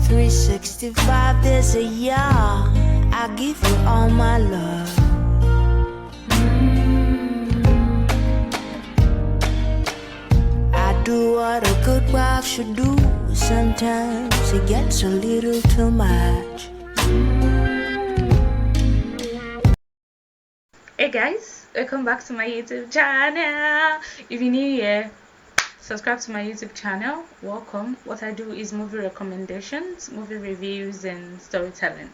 365 days a year, I give you all my love. I do what a good wife should do. Sometimes it gets a little too much. Hey guys, welcome back to my YouTube channel. If you're new here, subscribe to my YouTube channel. Welcome. What I do is movie recommendations, movie reviews, and storytelling.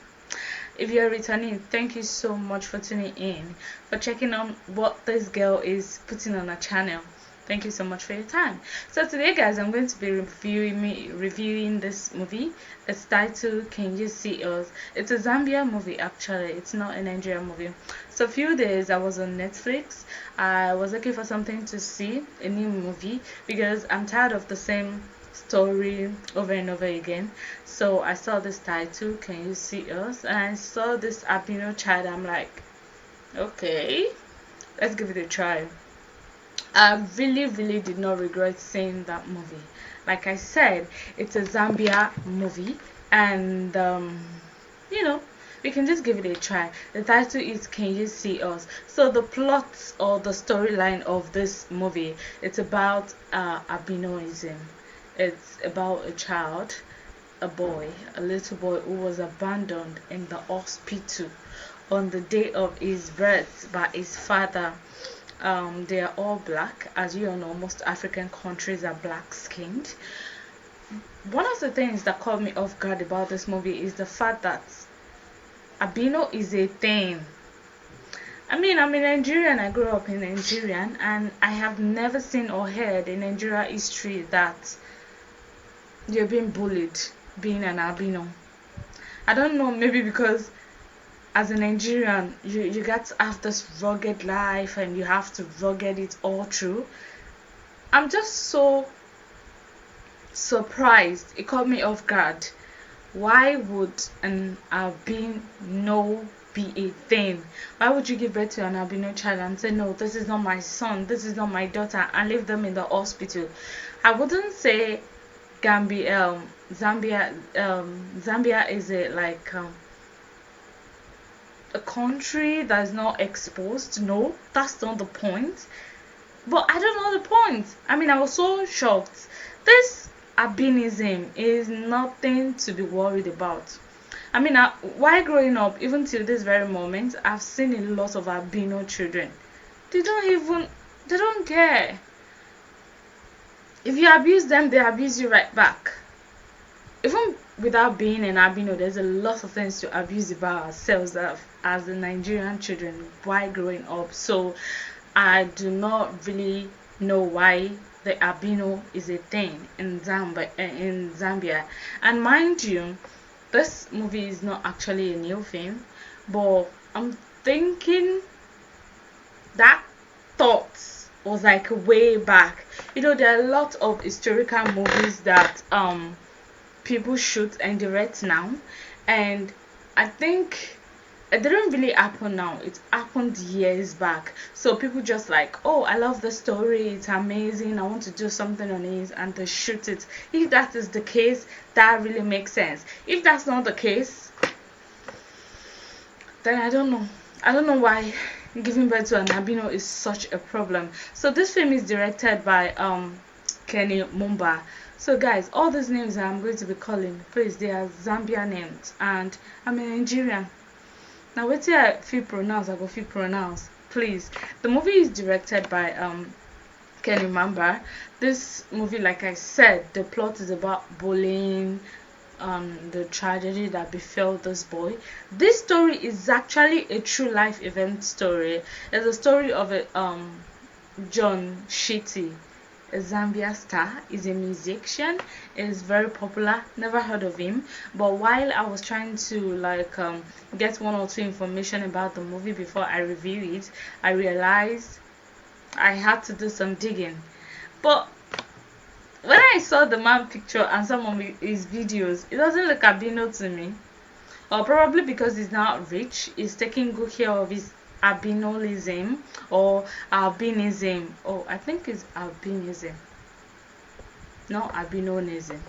If you're returning, thank you so much for tuning in, for checking on what this girl is putting on her channel. Thank you so much for your time. So today, guys, I'm going to be reviewing this movie. It's titled Can You See Us? It's a Zambia movie, actually. It's not a Nigerian movie. So a few days I was on Netflix. I was looking for something to see, a new movie, because I'm tired of the same story over and over again. So I saw this title, Can You See Us? And I saw this albino child. I'm like, okay, let's give it a try. I really did not regret seeing that movie. Like I said, it's a Zambia movie, and we can just give it a try. The title is Can You See Us? So the plot or the storyline of this movie, it's about albinoism. It's about a child, a little boy who was abandoned in the hospital on the day of his birth by his father. They are all black. As you all know, most African countries are black skinned. One of the things that caught me off guard about this movie is the fact that albino is a thing. I'm a Nigerian. I grew up in Nigerian, and I have never seen or heard in Nigeria history that you're being bullied being an albino. I don't know, maybe because as a Nigerian, you got to have this rugged life and you have to rugged it all through. I'm just so surprised. It caught me off guard. Why would an albino be a thing? Why would you give birth to an albino child and say, no, this is not my son, this is not my daughter, and leave them in the hospital? I wouldn't say Zambia is a country that is not exposed. No, that's not the point. But I don't know the point. I was so shocked. This albinism is nothing to be worried about. While growing up, even till this very moment, I've seen a lot of albino children. They don't care. If you abuse them, they abuse you right back. Even without being an albino, there's a lot of things to abuse about ourselves as the Nigerian children while growing up. So I do not really know why the albino is a thing in Zambia. And mind you, this movie is not actually a new film, but I'm thinking that thought was like way back. There are a lot of historical movies that people shoot and direct now, and I think it didn't really happen now. It happened years back. So people just like, oh, I love the story, it's amazing, I want to do something on it, and they shoot it. If that is the case, that really makes sense. If that's not the case, then I don't know why giving birth to an albino is such a problem. So this film is directed by Kenny Mumba. So guys, all these names I'm going to be calling, please, they are Zambian names, and I'm a Nigerian. Now wait till I feel pronounce, please. The movie is directed by Kenny Mumba. This movie, like I said, the plot is about bullying, the tragedy that befell this boy. This story is actually a true life event story. It's a story of a John Chiti, a Zambia star. Is a musician, is very popular. Never heard of him, but while I was trying to get one or two information about the movie before I review it, I realized I had to do some digging. But when I saw the man picture and some of his videos, it doesn't look albino to me. Or probably because he's not rich, he's taking good care of his albinism or albinism. Oh, I think it's albinism, not albinoism.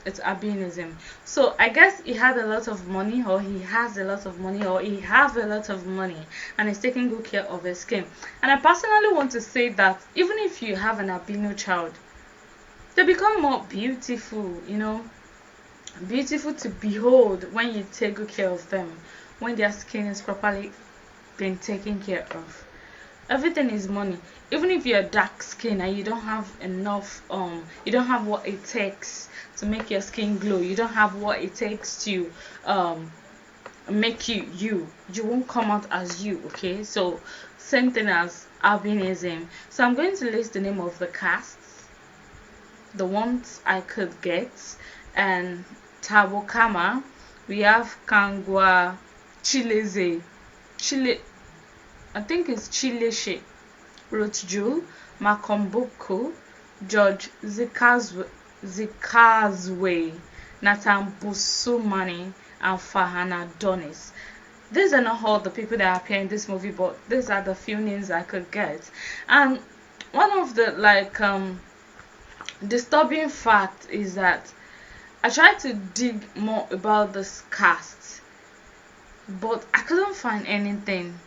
it's albinism. So I guess he had a lot of money, or he has a lot of money, or he have a lot of money, and is taking good care of his skin. And I personally want to say that even if you have an albino child, they become more beautiful, beautiful to behold when you take good care of them, when their skin is properly being taken care of. Everything is money. Even if you're dark skin and you don't have enough, you don't have what it takes to make your skin glow, you don't have what it takes to make you won't come out as you. Okay, so same thing as albinism. So I'm going to list the name of the casts, the ones I could get. And Tabokama, we have Kangwa Chileze, Chile, I think it's Chileshe, Rotjul, Makombuku, George Zikazwe, Nathan Busumani, and Fahana Donis. These are not all the people that appear in this movie, but these are the few names I could get. And one of the disturbing fact is that I tried to dig more about this cast, but I couldn't find anything.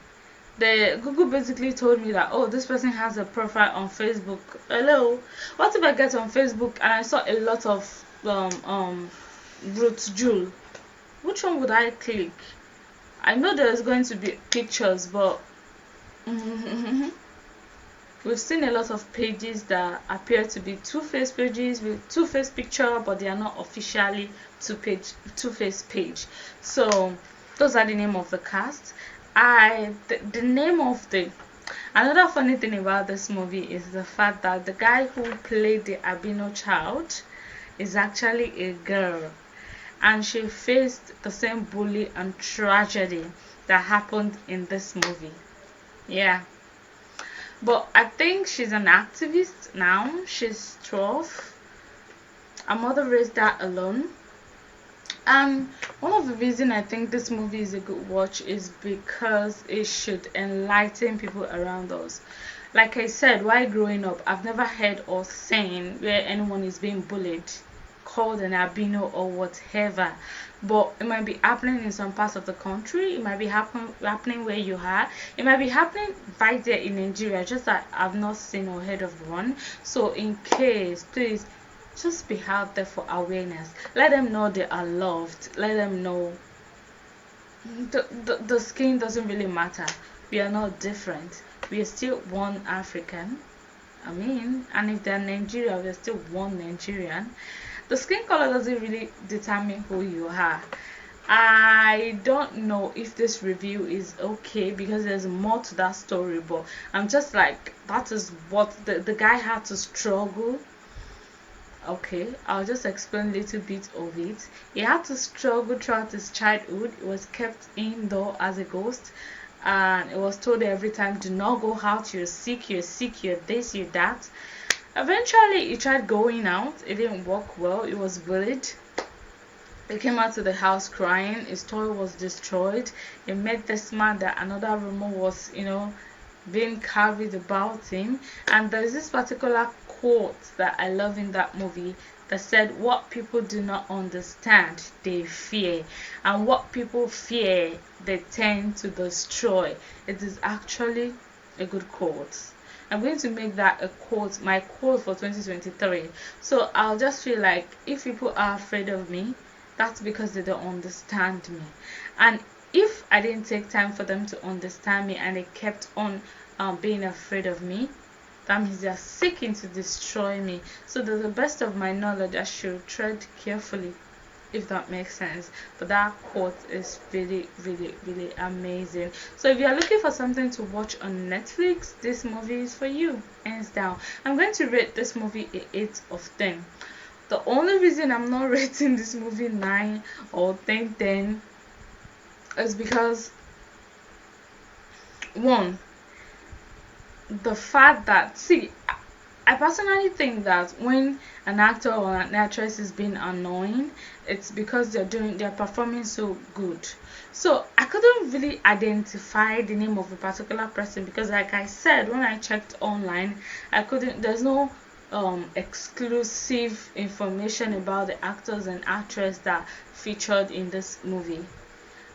The Google basically told me that, oh, this person has a profile on Facebook. Hello, what if I get on Facebook and I saw a lot of Ruth Jewel? Which one would I click? I know there's going to be pictures, but we've seen a lot of pages that appear to be two-face pages with two-face picture, but they are not officially two-face page. So those are the name of the cast. The name of another funny thing about this movie is the fact that the guy who played the albino child is actually a girl, and she faced the same bully and tragedy that happened in this movie. Yeah, but I think she's an activist now. She's 12. Her mother raised her alone. And one of the reasons I think this movie is a good watch is because it should enlighten people around us. Like I said, while growing up, I've never heard or seen where anyone is being bullied, called an albino or whatever. But it might be happening in some parts of the country. It might be happening where you are. It might be happening right there in Nigeria, just that I've not seen or heard of one. So in case, please, just be out there for awareness. Let them know they are loved. Let them know the skin doesn't really matter. We are not different. We are still one African. And if they're Nigeria, we're still one Nigerian. The skin color doesn't really determine who you are. I don't know if this review is okay because there's more to that story, but I'm just like, that is what the guy had to struggle. Okay, I'll just explain a little bit of it. He had to struggle throughout his childhood. He was kept indoor as a ghost, and it was told every time, do not go out, you're sick, you're this, you're that. Eventually he tried going out. It didn't work well. He was bullied. He came out to the house crying. His toy was destroyed. He met this man that another rumor was being carried about him. And there's this particular quote that I love in that movie that said, what people do not understand, they fear, and what people fear, they tend to destroy. It is actually a good quote. I'm going to make that my quote for 2023. So I'll just feel like if people are afraid of me, that's because they don't understand me. And if I didn't take time for them to understand me and they kept on being afraid of me, that means they are seeking to destroy me. So to the best of my knowledge, I should tread carefully, if that makes sense. But that quote is really, really, really amazing. So if you are looking for something to watch on Netflix, this movie is for you, hands down. I'm going to rate this movie a 8 of 10. The only reason I'm not rating this movie 9 or 10 is because, one, the fact that, I personally think that when an actor or an actress is being annoying, it's because they're performing so good. So I couldn't really identify the name of a particular person because, like I said, when I checked online, there's no exclusive information about the actors and actresses that featured in this movie.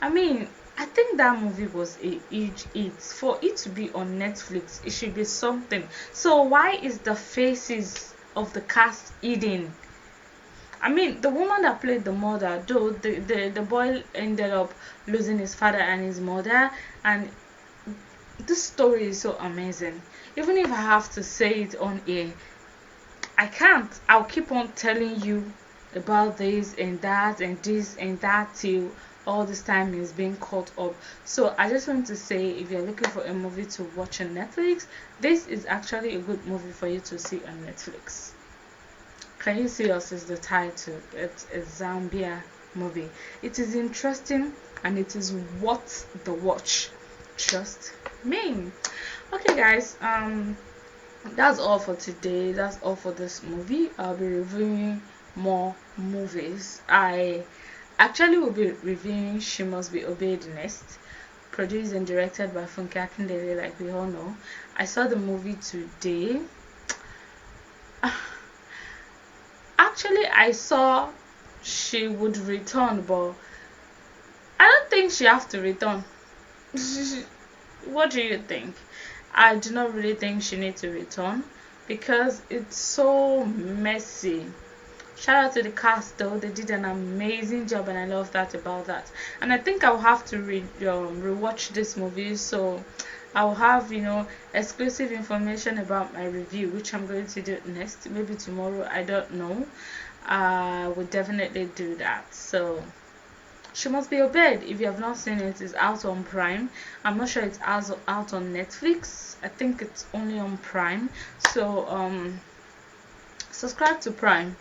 I mean, I think that movie was a huge hit. For it to be on Netflix, it should be something. So why is the faces of the cast hidden? I mean, the woman that played the mother, though the boy ended up losing his father and his mother, and this story is so amazing. Even if I have to say it on air, I can't. I'll keep on telling you about this and that and this and that till all this time is being caught up. So I just want to say, if you're looking for a movie to watch on Netflix, this is actually a good movie for you to see on Netflix. Can You See Us is the title. It's a Zambia movie. It is interesting and it is worth the watch. Trust me. Okay guys, that's all for today. That's all for this movie. I'll be reviewing more movies. I actually will be reviewing She Must Be Obeyed next, produced and directed by Funke Akindele, like we all know. I saw the movie today. Actually, I saw she would return, but I don't think she has to return. What do you think? I do not really think she needs to return because it's so messy. Shout out to the cast though, they did an amazing job and I love that about that. And I think I'll have to rewatch this movie, so I'll have, exclusive information about my review, which I'm going to do next, maybe tomorrow, I don't know. I will definitely do that. So She Must Be Obeyed, if you have not seen it, is out on Prime. I'm not sure it's out on Netflix. I think it's only on Prime. So subscribe to Prime,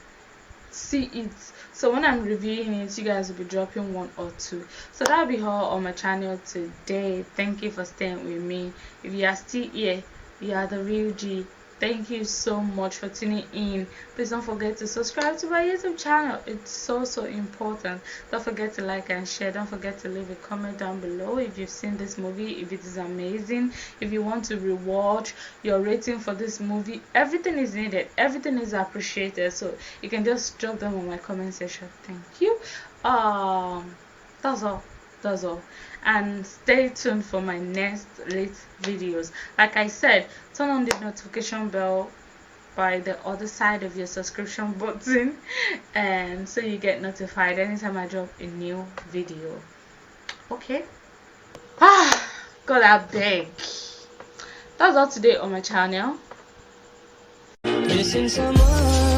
see it, so when I'm reviewing it, you guys will be dropping one or two. So that'll be all on my channel today. Thank you for staying with me. If you are still here, you are the real G. Thank you so much for tuning in. Please don't forget to subscribe to my YouTube channel. It's so important. Don't forget to like and share. Don't forget to leave a comment down below if you've seen this movie, if it is amazing, if you want to rewatch, your rating for this movie. Everything is needed, everything is appreciated, so you can just drop them on my comment section. Thank you. That's all, and stay tuned for my next late videos. Like I said, turn on the notification bell by the other side of your subscription button, and so you get notified anytime I drop a new video. Okay. God, I beg. That's all today on my channel. Missing someone.